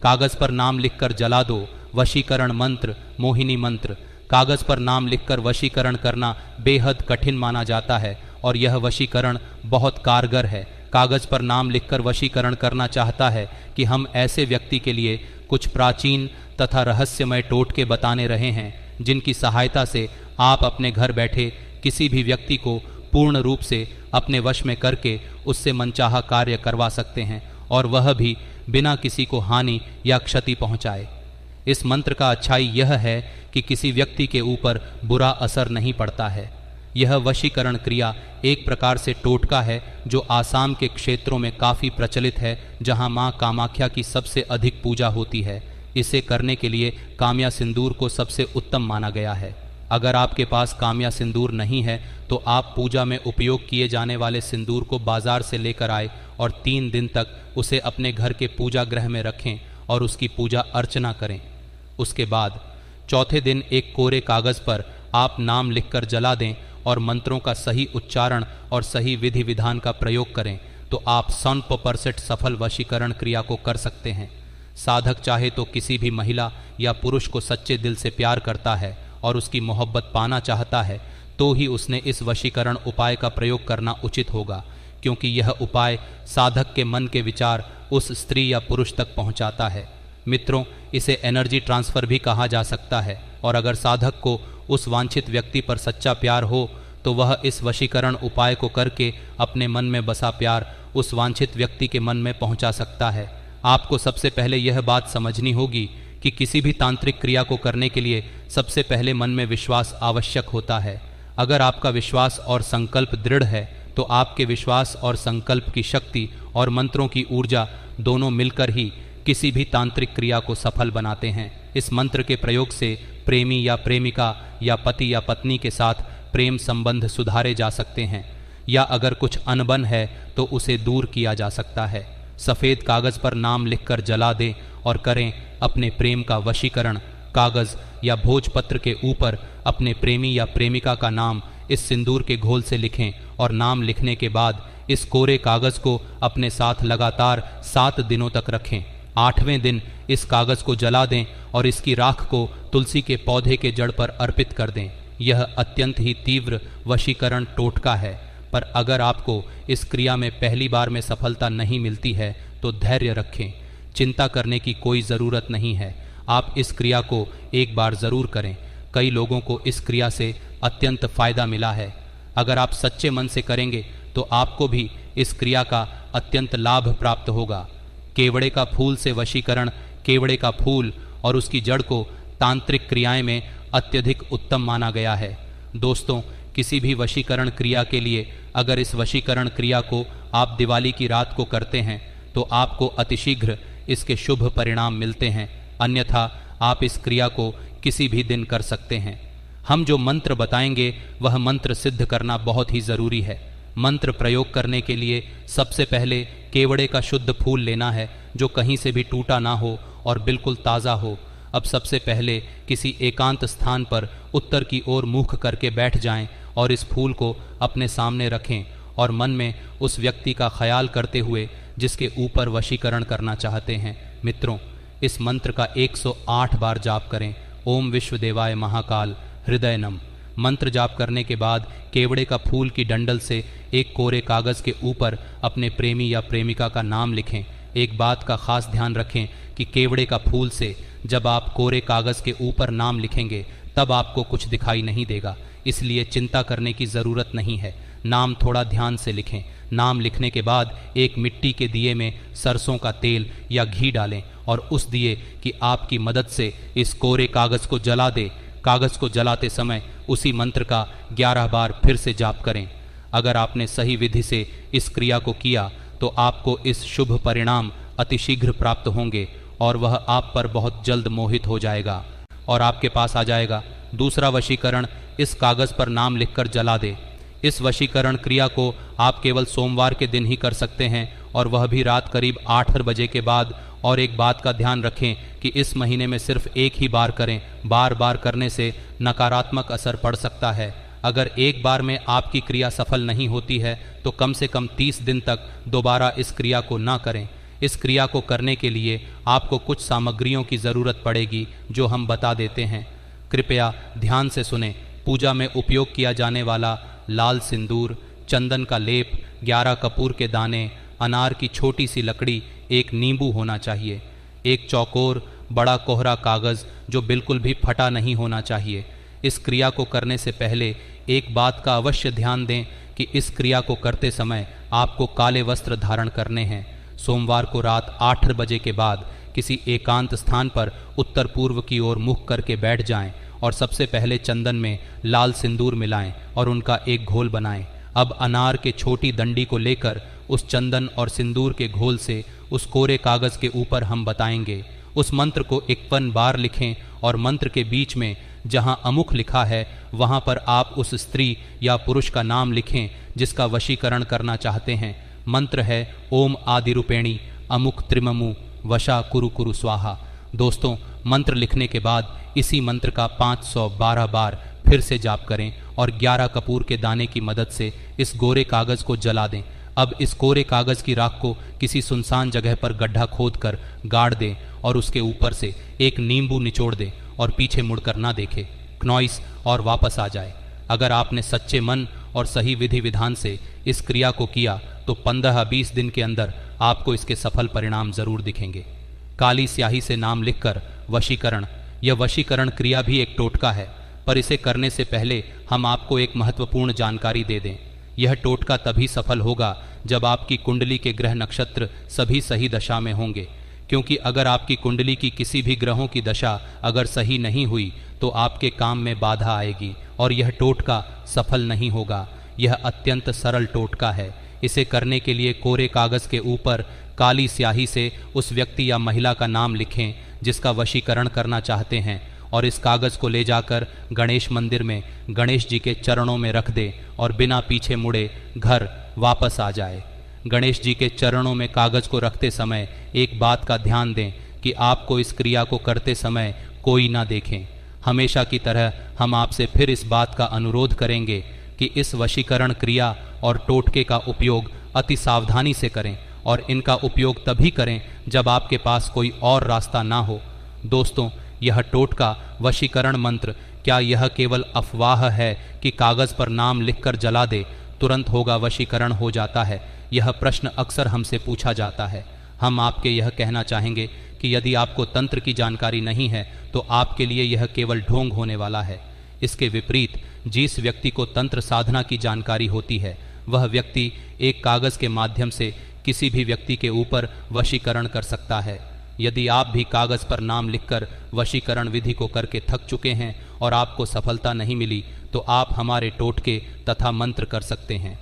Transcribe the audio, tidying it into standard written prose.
कागज पर नाम लिखकर जला दो। वशीकरण मंत्र, मोहिनी मंत्र। कागज पर नाम लिखकर वशीकरण करना बेहद कठिन माना जाता है और यह वशीकरण बहुत कारगर है। कागज पर नाम लिखकर वशीकरण करना चाहता है कि हम ऐसे व्यक्ति के लिए कुछ प्राचीन तथा रहस्यमय टोटके बताने रहे हैं जिनकी सहायता से आप अपने घर बैठे किसी भी व्यक्ति को पूर्ण रूप से अपने वश में करके उससे मनचाहा कार्य करवा सकते हैं, और वह भी बिना किसी को हानि या क्षति पहुंचाए। इस मंत्र का अच्छाई यह है कि किसी व्यक्ति के ऊपर बुरा असर नहीं पड़ता है। यह वशीकरण क्रिया एक प्रकार से टोटका है जो आसाम के क्षेत्रों में काफ़ी प्रचलित है, जहां मां कामाख्या की सबसे अधिक पूजा होती है। इसे करने के लिए काम्या सिंदूर को सबसे उत्तम माना गया है। अगर आपके पास काम्या सिंदूर नहीं है तो आप पूजा में उपयोग किए जाने वाले सिंदूर को बाजार से लेकर आए और 3 दिन तक उसे अपने घर के पूजा गृह में रखें और उसकी पूजा अर्चना करें। उसके बाद चौथे दिन एक कोरे कागज़ पर आप नाम लिखकर जला दें और मंत्रों का सही उच्चारण और सही विधि विधान का प्रयोग करें तो आप 100% सफल वशीकरण क्रिया को कर सकते हैं। साधक चाहे तो किसी भी महिला या पुरुष को सच्चे दिल से प्यार करता है और उसकी मोहब्बत पाना चाहता है तो ही उसने इस वशीकरण उपाय का प्रयोग करना उचित होगा, क्योंकि यह उपाय साधक के मन के विचार उस स्त्री या पुरुष तक पहुंचाता है। मित्रों, इसे एनर्जी ट्रांसफ़र भी कहा जा सकता है, और अगर साधक को उस वांछित व्यक्ति पर सच्चा प्यार हो तो वह इस वशीकरण उपाय को करके अपने मन में बसा प्यार उस वांछित व्यक्ति के मन में पहुंचा सकता है। आपको सबसे पहले यह बात समझनी होगी कि किसी भी तांत्रिक क्रिया को करने के लिए सबसे पहले मन में विश्वास आवश्यक होता है। अगर आपका विश्वास और संकल्प दृढ़ है तो आपके विश्वास और संकल्प की शक्ति और मंत्रों की ऊर्जा दोनों मिलकर ही किसी भी तांत्रिक क्रिया को सफल बनाते हैं। इस मंत्र के प्रयोग से प्रेमी या प्रेमिका या पति या पत्नी के साथ प्रेम संबंध सुधारे जा सकते हैं, या अगर कुछ अनबन है तो उसे दूर किया जा सकता है। सफ़ेद कागज़ पर नाम लिखकर जला दें और करें अपने प्रेम का वशीकरण। कागज़ या भोजपत्र के ऊपर अपने प्रेमी या प्रेमिका का नाम इस सिंदूर के घोल से लिखें और नाम लिखने के बाद इस कोरे कागज़ को अपने साथ लगातार 7 दिनों तक रखें। 8वें दिन इस कागज़ को जला दें और इसकी राख को तुलसी के पौधे के जड़ पर अर्पित कर दें। यह अत्यंत ही तीव्र वशीकरण टोटका है, पर अगर आपको इस क्रिया में पहली बार में सफलता नहीं मिलती है तो धैर्य रखें। चिंता करने की कोई ज़रूरत नहीं है। आप इस क्रिया को एक बार ज़रूर करें। कई लोगों को इस क्रिया से अत्यंत फ़ायदा मिला है। अगर आप सच्चे मन से करेंगे तो आपको भी इस क्रिया का अत्यंत लाभ प्राप्त होगा। केवड़े का फूल से वशीकरण। केवड़े का फूल और उसकी जड़ को तांत्रिक क्रियाएं में अत्यधिक उत्तम माना गया है। दोस्तों, किसी भी वशीकरण क्रिया के लिए अगर इस वशीकरण क्रिया को आप दिवाली की रात को करते हैं तो आपको अतिशीघ्र इसके शुभ परिणाम मिलते हैं, अन्यथा आप इस क्रिया को किसी भी दिन कर सकते हैं। हम जो मंत्र बताएंगे वह मंत्र सिद्ध करना बहुत ही ज़रूरी है। मंत्र प्रयोग करने के लिए सबसे पहले केवड़े का शुद्ध फूल लेना है जो कहीं से भी टूटा ना हो और बिल्कुल ताज़ा हो। अब सबसे पहले किसी एकांत स्थान पर उत्तर की ओर मुख करके बैठ जाएं और इस फूल को अपने सामने रखें और मन में उस व्यक्ति का ख्याल करते हुए जिसके ऊपर वशीकरण करना चाहते हैं। मित्रों, इस मंत्र का 108 बार जाप करें। ओम विश्वदेवाय महाकाल हृदय नम। मंत्र जाप करने के बाद केवड़े का फूल की डंडल से एक कोरे कागज़ के ऊपर अपने प्रेमी या प्रेमिका का नाम लिखें। एक बात का खास ध्यान रखें कि केवड़े का फूल से जब आप कोरे कागज़ के ऊपर नाम लिखेंगे तब आपको कुछ दिखाई नहीं देगा, इसलिए चिंता करने की ज़रूरत नहीं है। नाम थोड़ा ध्यान से लिखें। नाम लिखने के बाद एक मिट्टी के दिए में सरसों का तेल या घी डालें और उस दिए की आपकी मदद से इस कोरे कागज़ को जला दें। कागज़ को जलाते समय उसी मंत्र का 11 बार फिर से जाप करें। अगर आपने सही विधि से इस क्रिया को किया तो आपको इस शुभ परिणाम अतिशीघ्र प्राप्त होंगे और वह आप पर बहुत जल्द मोहित हो जाएगा और आपके पास आ जाएगा। दूसरा वशीकरण, इस कागज़ पर नाम लिखकर जला दे। इस वशीकरण क्रिया को आप केवल सोमवार के दिन ही कर सकते हैं और वह भी रात करीब 8 बजे के बाद। और एक बात का ध्यान रखें कि इस महीने में सिर्फ एक ही बार करें। बार बार करने से नकारात्मक असर पड़ सकता है। अगर एक बार में आपकी क्रिया सफल नहीं होती है तो कम से कम 30 दिन तक दोबारा इस क्रिया को ना करें। इस क्रिया को करने के लिए आपको कुछ सामग्रियों की ज़रूरत पड़ेगी जो हम बता देते हैं। कृपया ध्यान से सुने। पूजा में उपयोग किया जाने वाला लाल सिंदूर, चंदन का लेप, 11 कपूर के दाने, अनार की छोटी सी लकड़ी, एक नींबू होना चाहिए, एक चौकोर बड़ा कोहरा कागज़ जो बिल्कुल भी फटा नहीं होना चाहिए। इस क्रिया को करने से पहले एक बात का अवश्य ध्यान दें कि इस क्रिया को करते समय आपको काले वस्त्र धारण करने हैं। सोमवार को रात 8 बजे के बाद किसी एकांत स्थान पर उत्तर पूर्व की ओर मुख करके बैठ जाएं और सबसे पहले चंदन में लाल सिंदूर मिलाएं और उनका एक घोल बनाएं। अब अनार के छोटी डंडी को लेकर उस चंदन और सिंदूर के घोल से उस कोरे कागज़ के ऊपर हम बताएंगे। उस मंत्र को 51 बार लिखें और मंत्र के बीच में जहां अमुख लिखा है वहां पर आप उस स्त्री या पुरुष का नाम लिखें जिसका वशीकरण करना चाहते हैं। मंत्र है ओम आदिरूपेणी अमुक त्रिममु वशा कुरु कुरु स्वाहा। दोस्तों, मंत्र लिखने के बाद इसी मंत्र का 512 बार फिर से जाप करें और 11 कपूर के दाने की मदद से इस गोरे कागज़ को जला दें। अब इस कोरे कागज़ की राख को किसी सुनसान जगह पर गड्ढा खोद कर गाड़ दें और उसके ऊपर से एक नींबू निचोड़ दें और पीछे मुड़कर ना देखे, क्नॉइस और वापस आ जाए। अगर आपने सच्चे मन और सही विधि विधान से इस क्रिया को किया तो 15-20 दिन के अंदर आपको इसके सफल परिणाम जरूर दिखेंगे। काली स्याही से नाम लिखकर वशीकरण, यह वशीकरण क्रिया भी एक टोटका है, पर इसे करने से पहले हम आपको एक महत्वपूर्ण जानकारी दे दें। यह टोटका तभी सफल होगा जब आपकी कुंडली के ग्रह नक्षत्र सभी सही दशा में होंगे, क्योंकि अगर आपकी कुंडली की किसी भी ग्रहों की दशा अगर सही नहीं हुई तो आपके काम में बाधा आएगी और यह टोटका सफल नहीं होगा। यह अत्यंत सरल टोटका है। इसे करने के लिए कोरे कागज़ के ऊपर काली स्याही से उस व्यक्ति या महिला का नाम लिखें जिसका वशीकरण करना चाहते हैं और इस कागज़ को ले जाकर गणेश मंदिर में गणेश जी के चरणों में रख दे और बिना पीछे मुड़े घर वापस आ जाए। गणेश जी के चरणों में कागज़ को रखते समय एक बात का ध्यान दें कि आपको इस क्रिया को करते समय कोई ना देखें। हमेशा की तरह हम आपसे फिर इस बात का अनुरोध करेंगे कि इस वशीकरण क्रिया और टोटके का उपयोग अति सावधानी से करें और इनका उपयोग तभी करें जब आपके पास कोई और रास्ता ना हो। दोस्तों, यह टोटका वशीकरण मंत्र क्या यह केवल अफवाह है कि कागज़ पर नाम लिखकर जला दे तुरंत होगा वशीकरण हो जाता है? यह प्रश्न अक्सर हमसे पूछा जाता है। हम आपके यह कहना चाहेंगे कि यदि आपको तंत्र की जानकारी नहीं है तो आपके लिए यह केवल ढोंग होने वाला है। इसके विपरीत जिस व्यक्ति को तंत्र साधना की जानकारी होती है वह व्यक्ति एक कागज़ के माध्यम से किसी भी व्यक्ति के ऊपर वशीकरण कर सकता है। यदि आप भी कागज़ पर नाम लिखकर वशीकरण विधि को करके थक चुके हैं और आपको सफलता नहीं मिली तो आप हमारे टोटके तथा मंत्र कर सकते हैं।